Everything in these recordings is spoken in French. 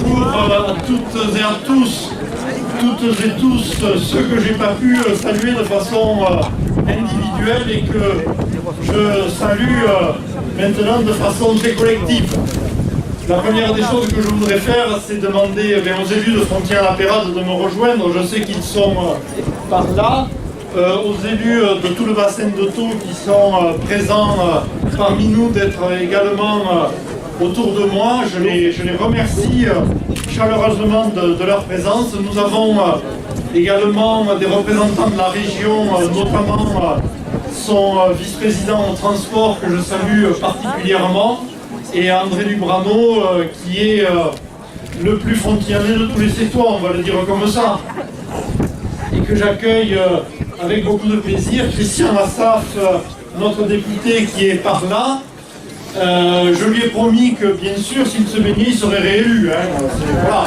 bonjour à toutes et à tous, ceux que j'ai pas pu saluer de façon individuelle et que je salue maintenant de façon très collective. La première des choses que je voudrais faire, c'est demander aux élus de Frontières-la-Pérade de me rejoindre. Je sais qu'ils sont par là. Aux élus de tout le bassin de Thau qui sont présents parmi nous d'être également autour de moi. Je les remercie chaleureusement de leur présence. Nous avons également des représentants de la région, notamment son vice-président au transport que je salue particulièrement, et André Lubrano qui est le plus frontalier de tous les Sétois, on va le dire comme ça, et que j'accueille avec beaucoup de plaisir. Christian Assaf, notre député qui est par là, je lui ai promis que bien sûr s'il se baignait, il serait réélu. Voilà.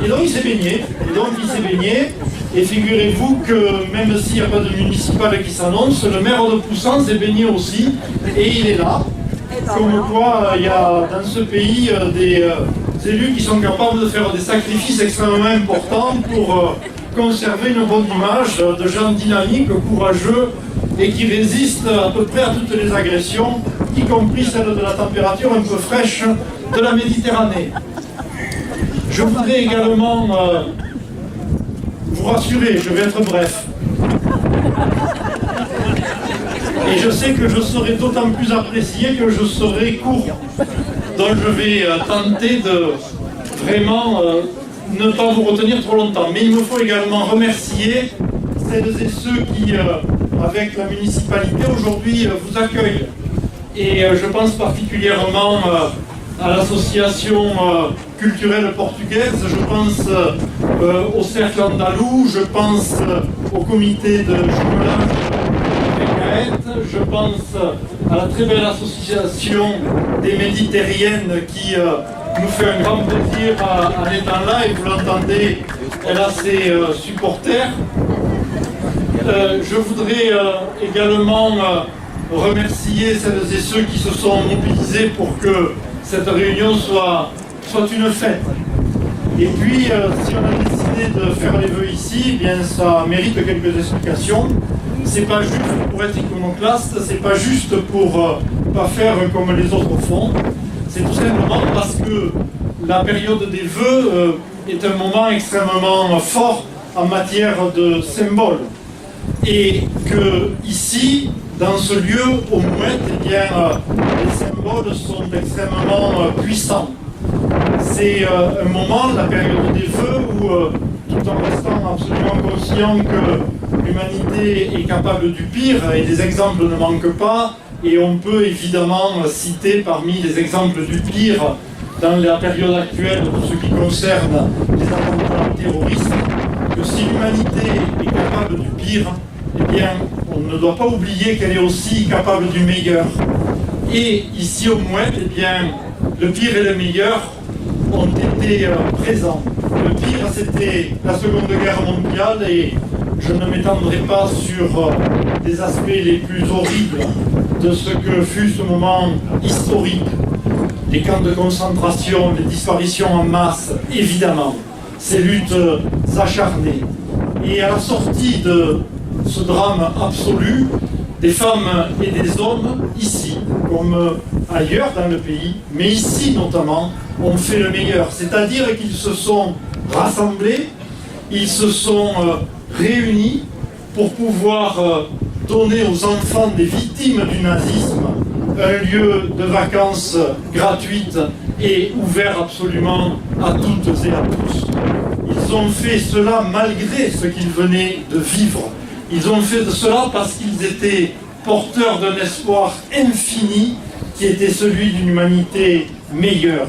Et donc il s'est baigné. Et figurez-vous que même s'il n'y a pas de municipal qui s'annonce, le maire de Poussant s'est baigné aussi, et il est là. Comme quoi, il y a dans ce pays des élus qui sont capables de faire des sacrifices extrêmement importants pour conserver une bonne image de gens dynamiques, courageux et qui résistent à peu près à toutes les agressions, y compris celle de la température un peu fraîche de la Méditerranée. Je voudrais également vous rassurer, je vais être bref. Et je sais que je serai d'autant plus apprécié que je serai court. Donc je vais tenter de vraiment ne pas vous retenir trop longtemps. Mais il me faut également remercier celles et ceux qui, avec la municipalité, aujourd'hui vous accueillent. Et je pense particulièrement à l'association culturelle portugaise, je pense au Cercle Andalou, je pense au comité de jumelage, je pense à la très belle association des Méditerriennes qui nous fait un grand plaisir en étant là, et vous l'entendez, elle a ses supporters. Je voudrais également remercier celles et ceux qui se sont mobilisés pour que cette réunion soit une fête. Et puis, si on a décidé de faire les vœux ici, eh bien ça mérite quelques explications. C'est pas juste pour être iconoclaste, c'est pas juste pour pas faire comme les autres font. C'est tout simplement parce que la période des vœux est un moment extrêmement fort en matière de symboles. Et que ici, dans ce lieu, au Mouette, eh bien, les symboles sont extrêmement puissants. C'est un moment, la période des vœux, où tout en restant absolument conscient que l'humanité est capable du pire, et des exemples ne manquent pas, et on peut évidemment citer parmi les exemples du pire dans la période actuelle de ce qui concerne les attentats terroristes, que si l'humanité est capable du pire, eh bien, on ne doit pas oublier qu'elle est aussi capable du meilleur. Et ici au Mouette, eh bien, le pire et le meilleur ont été présents. Le pire, c'était la Seconde Guerre mondiale, et je ne m'étendrai pas sur les aspects les plus horribles de ce que fut ce moment historique. Les camps de concentration, les disparitions en masse, évidemment, ces luttes acharnées. Et à la sortie de ce drame absolu, des femmes et des hommes, ici, comme ailleurs dans le pays, mais ici notamment, ont fait le meilleur. C'est-à-dire qu'ils se sont rassemblés, ils se sont réunis pour pouvoir donner aux enfants des victimes du nazisme un lieu de vacances gratuite et ouvert absolument à toutes et à tous. Ils ont fait cela malgré ce qu'ils venaient de vivre. Ils ont fait de cela parce qu'ils étaient porteurs d'un espoir infini qui était celui d'une humanité meilleure.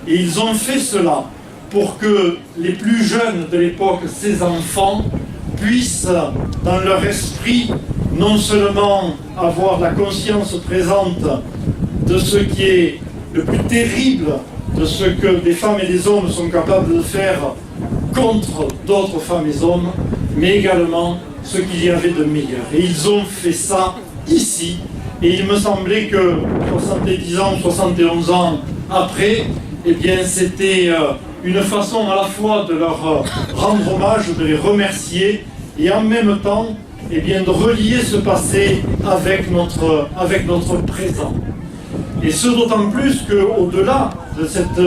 Et ils ont fait cela pour que les plus jeunes de l'époque, ces enfants, puissent, dans leur esprit, non seulement avoir la conscience présente de ce qui est le plus terrible, de ce que des femmes et des hommes sont capables de faire contre d'autres femmes et hommes, mais également ce qu'il y avait de meilleur. Et ils ont fait ça ici, et il me semblait que 70 ans, 71 ans après, eh bien c'était une façon à la fois de leur rendre hommage, de les remercier, et en même temps, eh bien, de relier ce passé avec notre présent. Et ce d'autant plus qu'au-delà de cette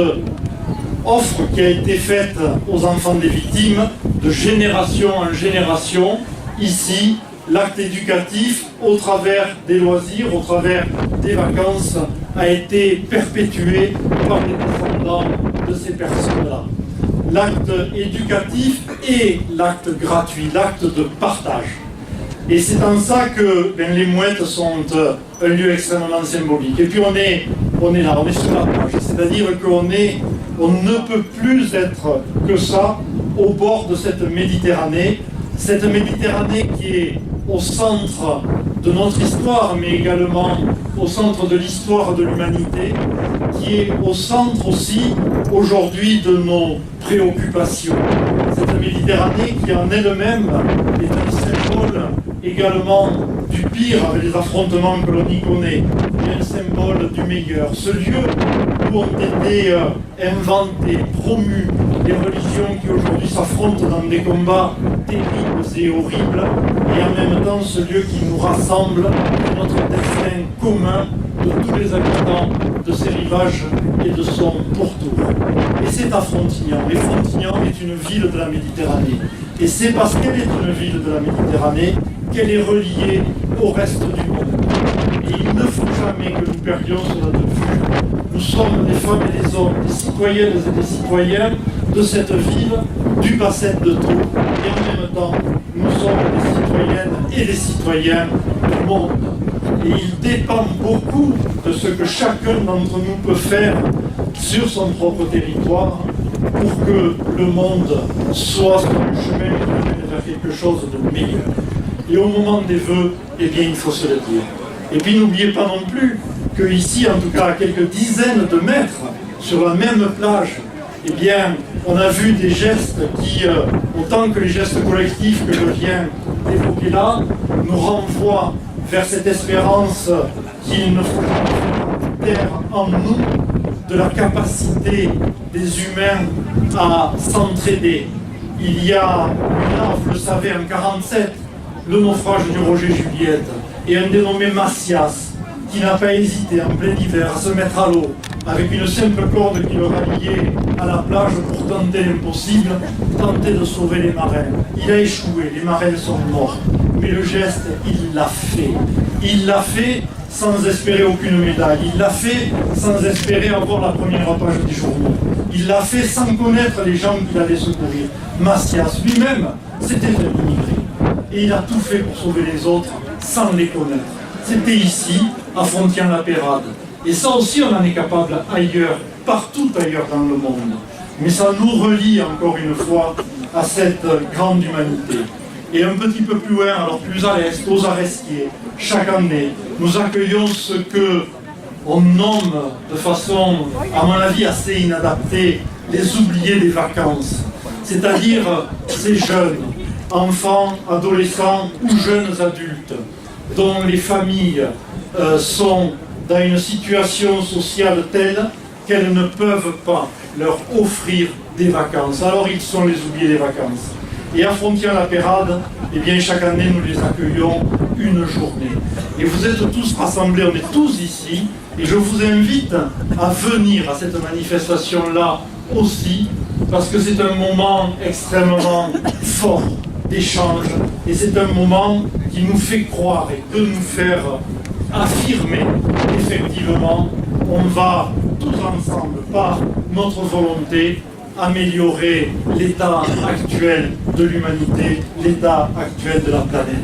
offre qui a été faite aux enfants des victimes, de génération en génération, ici, l'acte éducatif, au travers des loisirs, au travers des vacances, a été perpétué par les descendants de ces personnes-là. L'acte éducatif et l'acte gratuit, l'acte de partage. Et c'est en ça que les mouettes sont un lieu extrêmement symbolique. Et puis on est là, on est sur la plage. C'est-à-dire qu'on ne peut plus être que ça au bord de cette Méditerranée qui est au centre de notre histoire, mais également au centre de l'histoire de l'humanité, qui est au centre aussi aujourd'hui de nos préoccupations. Cette Méditerranée qui en elle-même est un symbole également du pire avec les affrontements que l'on y connaît, et un symbole du meilleur. Ce lieu où ont été inventées, promues les religions qui aujourd'hui s'affrontent dans des combats terribles et horribles, et en même temps ce lieu qui nous rassemble, notre destin commun de tous les habitants de ces rivages et de son pourtour. Et c'est à Frontignan. Et Frontignan est une ville de la Méditerranée. Et c'est parce qu'elle est une ville de la Méditerranée qu'elle est reliée au reste du monde. Et il ne faut jamais que nous perdions cela de vue. Nous sommes des femmes et des hommes, des citoyennes et des citoyens de cette ville, du bassin de Thau. Et en même temps, nous sommes des citoyennes et des citoyens du monde. Et il dépend beaucoup de ce que chacun d'entre nous peut faire sur son propre territoire pour que le monde soit sur le chemin qui nous mène vers quelque chose de meilleur. Et au moment des vœux, eh bien, il faut se le dire. Et puis n'oubliez pas non plus qu'ici, en tout cas à quelques dizaines de mètres, sur la même plage, eh bien, on a vu des gestes qui, autant que les gestes collectifs que je viens d'évoquer là, nous renvoient vers cette espérance qu'il ne faut jamais taire en nous de la capacité des humains à s'entraider. Il y a là, vous le savez, en 1947, le naufrage du Roger Juliette et un dénommé Macias qui n'a pas hésité en plein hiver à se mettre à l'eau avec une simple corde qui le ralliait à la plage pour tenter l'impossible, tenter de sauver les marins. Il a échoué, les marins sont morts. Mais le geste, il l'a fait. Il l'a fait sans espérer aucune médaille. Il l'a fait sans espérer avoir la première page des journaux. Il l'a fait sans connaître les gens qu'il allait secourir. Macias, lui-même, c'était un immigré. Et il a tout fait pour sauver les autres sans les connaître. C'était ici, à Frontignan-la-Pérade. Et ça aussi, on en est capable ailleurs, partout ailleurs dans le monde. Mais ça nous relie encore une fois à cette grande humanité. Et un petit peu plus loin, alors plus à l'est, aux Aresquiers, chaque année, nous accueillons ce que on nomme de façon, à mon avis, assez inadaptée, les oubliés des vacances. C'est-à-dire ces jeunes, enfants, adolescents ou jeunes adultes, dont les familles sont dans une situation sociale telle qu'elles ne peuvent pas leur offrir des vacances. Alors ils sont les oubliés des vacances. Et à Frontignan-la-Pérade, eh bien, chaque année, nous les accueillons une journée. Et vous êtes tous rassemblés, on est tous ici, et je vous invite à venir à cette manifestation-là aussi, parce que c'est un moment extrêmement fort d'échange, et c'est un moment qui nous fait croire et peut nous faire affirmer qu'effectivement, on va tous ensemble, par notre volonté, améliorer l'état actuel de l'humanité, l'état actuel de la planète.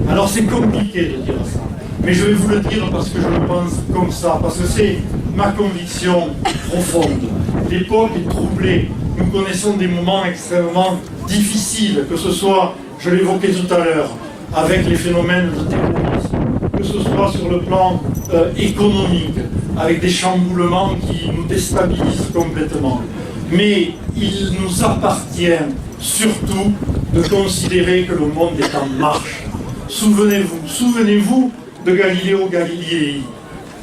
Alors c'est compliqué de dire ça, mais je vais vous le dire parce que je le pense comme ça, parce que c'est ma conviction profonde. L'époque est troublée, nous connaissons des moments extrêmement difficiles, que ce soit, je l'évoquais tout à l'heure, avec les phénomènes de terrorisme, que ce soit sur le plan économique, avec des chamboulements qui nous déstabilisent complètement. Mais il nous appartient surtout de considérer que le monde est en marche. Souvenez-vous de Galiléo Galilei.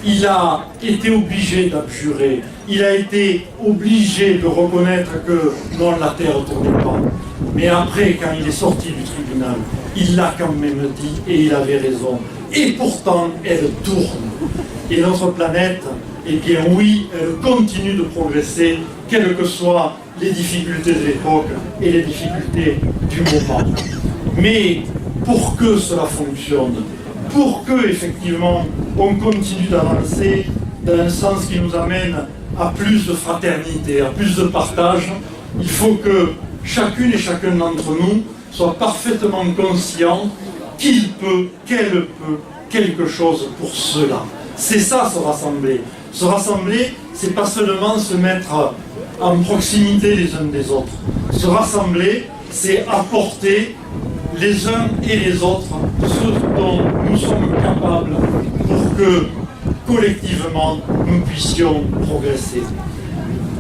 Il a été obligé d'abjurer, il a été obligé de reconnaître que non, la Terre ne tournait pas. Mais après, quand il est sorti du tribunal, il l'a quand même dit et il avait raison. Et pourtant, elle tourne. Et notre planète, eh bien oui, elle continue de progresser, quelles que soient les difficultés de l'époque et les difficultés du moment. Mais pour que cela fonctionne, pour que, effectivement, on continue d'avancer dans un sens qui nous amène à plus de fraternité, à plus de partage, il faut que chacune et chacun d'entre nous soit parfaitement conscient qu'il peut, qu'elle peut quelque chose pour cela. C'est ça, se rassembler. Se rassembler, c'est pas seulement se mettre en proximité les uns des autres. Se rassembler, c'est apporter les uns et les autres ce dont nous sommes capables pour que, collectivement, nous puissions progresser.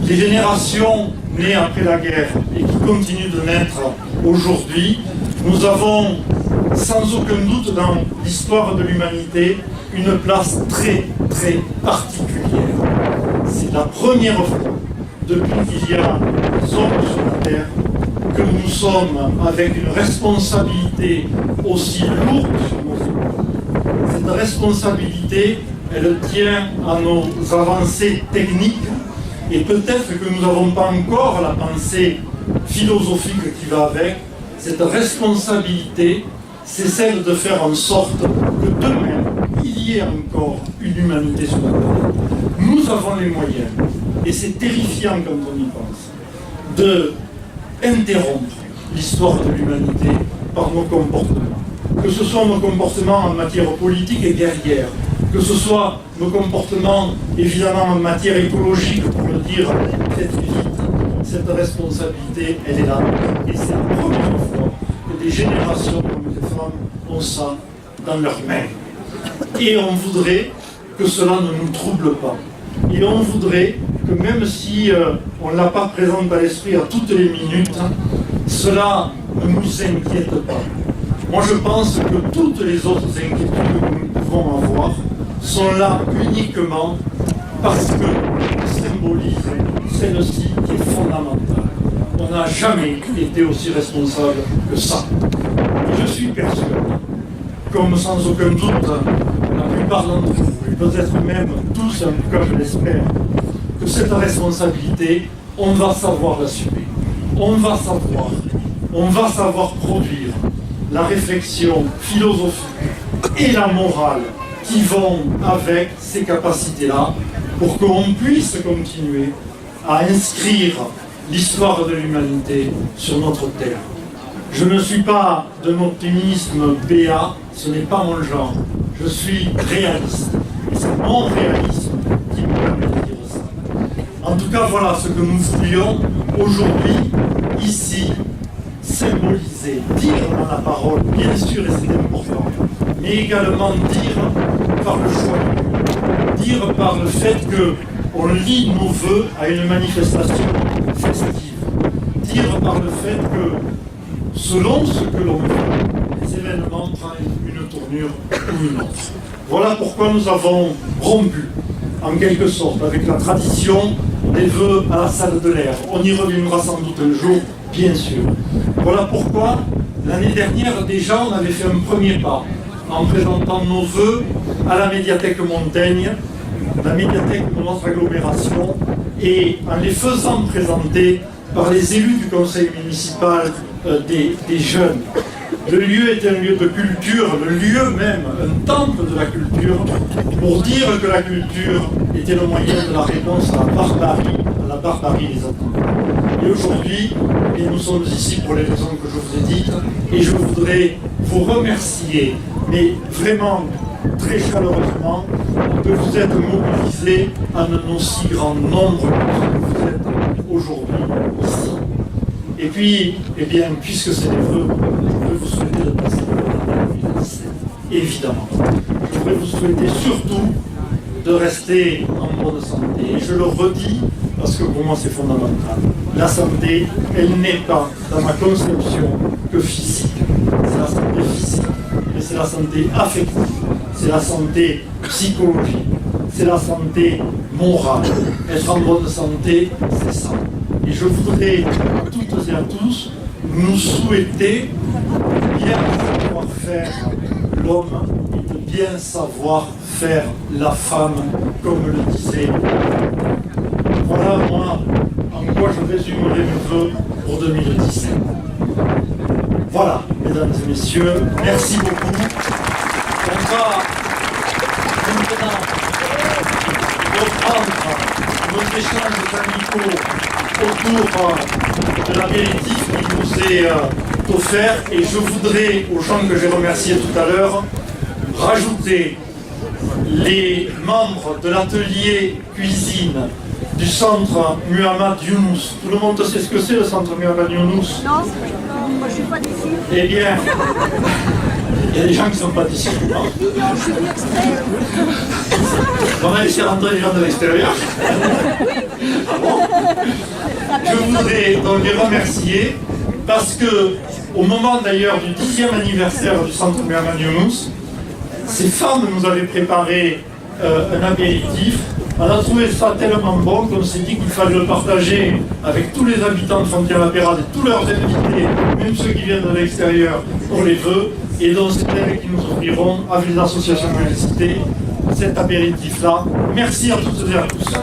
Les générations nées après la guerre et qui continuent de naître aujourd'hui, nous avons sans aucun doute dans l'histoire de l'humanité une place très très particulière. C'est la première fois depuis qu'il y a des hommes sur la Terre que nous sommes avec une responsabilité aussi lourde sur nos épaules. Cette responsabilité, elle tient à nos avancées techniques et peut-être que nous n'avons pas encore la pensée philosophique qui va avec. Cette responsabilité, c'est celle de faire en sorte que demain, il y ait encore une humanité sur la planète. Nous avons les moyens, et c'est terrifiant quand on y pense, de interrompre l'histoire de l'humanité par nos comportements. Que ce soit nos comportements en matière politique et guerrière, que ce soit nos comportements évidemment en matière écologique, pour le dire peut-être vite, cette responsabilité, elle est là. Et c'est la première fois que des générations d'hommes et de femmes ont ça dans leurs mains. Et on voudrait que cela ne nous trouble pas. Et on voudrait que même si on ne l'a pas présente à l'esprit à toutes les minutes, cela ne nous inquiète pas. Moi je pense que toutes les autres inquiétudes que nous pouvons avoir sont là uniquement parce que symbolisent celle-ci qui est fondamentale. On n'a jamais été aussi responsable que ça. Et je suis persuadé, comme sans aucun doute la plupart d'entre vous, et peut-être même tous, en tout cas je l'espère, que cette responsabilité, on va savoir l'assumer. On va savoir produire la réflexion philosophique et la morale qui vont avec ces capacités-là pour qu'on puisse continuer à inscrire l'histoire de l'humanité sur notre terre. Je ne suis pas d'un optimisme béat, ce n'est pas mon genre. Je suis réaliste. Et c'est mon réalisme qui me permet de dire ça. En tout cas, voilà ce que nous voulions aujourd'hui, ici, symboliser, dire dans la parole, bien sûr, et c'est important, mais également dire par le choix, dire par le fait qu'on lie nos vœux à une manifestation festive, dire par le fait que, selon ce que l'on veut, les événements prennent une tournure ou une autre. Voilà pourquoi nous avons rompu, en quelque sorte, avec la tradition des vœux à la salle de l'air. On y reviendra sans doute un jour, bien sûr. Voilà pourquoi, l'année dernière, déjà, on avait fait un premier pas en présentant nos vœux à la médiathèque Montaigne, la médiathèque de notre agglomération, et en les faisant présenter par les élus du conseil municipal des jeunes. Le lieu est un lieu de culture, le lieu même, un temple de la culture, pour dire que la culture était le moyen de la réponse à la barbarie des attentats. Et aujourd'hui, nous sommes ici pour les raisons que je vous ai dites, et je voudrais vous remercier, mais vraiment très chaleureusement, que vous êtes mobilisés en un aussi grand nombre que vous êtes aujourd'hui ici. Et puis, eh bien, puisque c'est les vœux, je voudrais vous souhaiter de passer l'année 2017, évidemment. Je voudrais vous souhaiter surtout de rester en bonne santé. Et je le redis, parce que pour moi c'est fondamental. La santé, elle n'est pas, dans ma conception, que physique. C'est la santé physique, mais c'est la santé affective, c'est la santé psychologique, c'est la santé morale. Être en bonne santé, c'est ça. Et je voudrais à toutes et à tous nous souhaiter bien savoir faire l'homme et de bien savoir faire la femme, comme le disait. Voilà, moi, en quoi je résumerai mes vœux pour 2017. Voilà, mesdames et messieurs, merci beaucoup. On va maintenant reprendre nos échanges amicaux autour de l'apéritif qui nous est offert, et je voudrais, aux gens que j'ai remerciés tout à l'heure, rajouter les membres de l'atelier cuisine du centre Muhammad Younous. Tout le monde sait ce que c'est, le centre Muhammad Younous? Non, moi je suis pas d'ici. Eh bien, il y a des gens qui ne sont pas d'ici. Je suis extrait. On va laisser rentrer les gens de l'extérieur. Ah bon? Je voudrais donc les remercier parce que, au moment d'ailleurs du 10e anniversaire du centre Muhammad Younous, ces femmes nous avaient préparé un apéritif. On a trouvé ça tellement bon qu'on s'est dit qu'il fallait le partager avec tous les habitants de Fontaine-la-Pérade et tous leurs invités, même ceux qui viennent de l'extérieur, pour les vœux. Et donc c'est elles qui nous offriront, avec les associations que j'ai citées, cet apéritif-là. Merci à toutes et à tous.